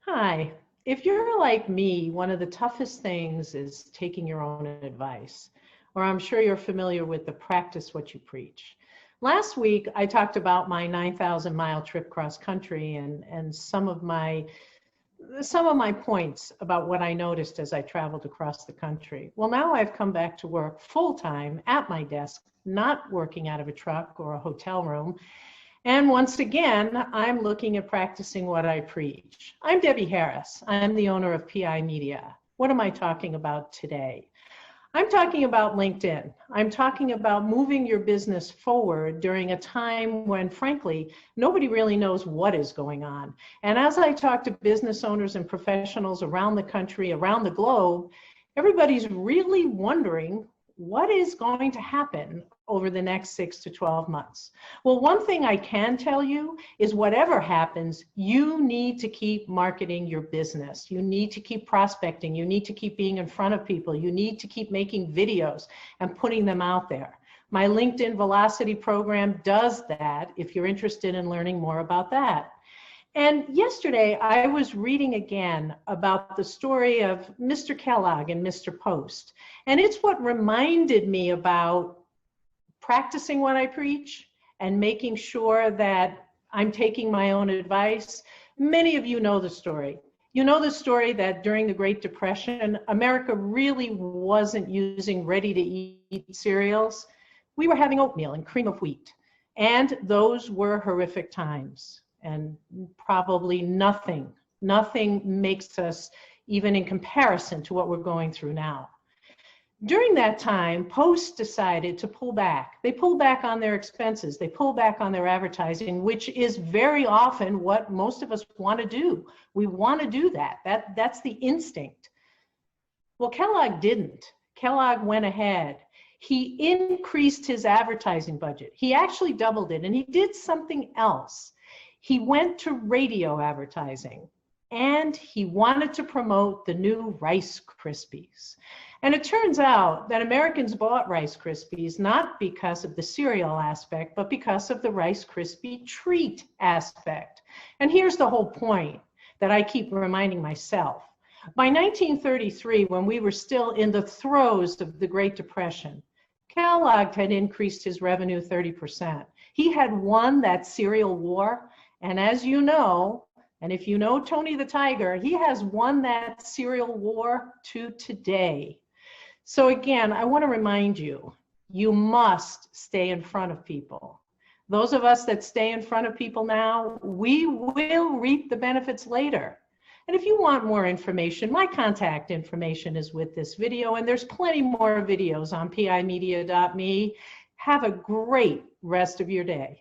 Hi. If you're like me, one of the toughest things is taking your own advice. Or I'm sure you're familiar with the practice what you preach. Last week, I talked about my 9,000-mile trip cross country and some of my points about what I noticed as I traveled across the country. Well, now I've come back to work full-time at my desk, not working out of a truck or a hotel room. And once again, I'm looking at practicing what I preach. I'm Debbie Harris. I'm the owner of PI Media. What am I talking about today? I'm talking about LinkedIn. I'm talking about moving your business forward during a time when, frankly, nobody really knows what is going on. And as I talk to business owners and professionals around the country, around the globe, everybody's really wondering what is going to happen over the next 6 to 12 months. Well, one thing I can tell you is whatever happens, you need to keep marketing your business. You need to keep prospecting. You need to keep being in front of people. You need to keep making videos and putting them out there. My LinkedIn Velocity program does that if you're interested in learning more about that. And yesterday, I was reading again about the story of Mr. Kellogg and Mr. Post. And it's what reminded me about practicing what I preach and making sure that I'm taking my own advice. Many of you know the story. You know the story that during the Great Depression, America really wasn't using ready-to-eat cereals. We were having oatmeal and cream of wheat. And those were horrific times. And probably nothing makes us even in comparison to what we're going through now. During that time, Post decided to pull back. They pulled back on their expenses. They pulled back on their advertising, which is very often what most of us want to do. We want to do that. That's the instinct. Well, Kellogg didn't. Kellogg went ahead. He increased his advertising budget. He actually doubled it, and he did something else. He went to radio advertising, and he wanted to promote the new Rice Krispies. And it turns out that Americans bought Rice Krispies not because of the cereal aspect, but because of the Rice Krispie treat aspect. And here's the whole point that I keep reminding myself. By 1933, when we were still in the throes of the Great Depression, Kellogg had increased his revenue 30%. He had won that cereal war. And as you know, and if you know Tony the Tiger, he has won that cereal war to today. So again, I want to remind you, you must stay in front of people. Those of us that stay in front of people now, we will reap the benefits later. And if you want more information, my contact information is with this video, and there's plenty more videos on pimedia.me. Have a great rest of your day.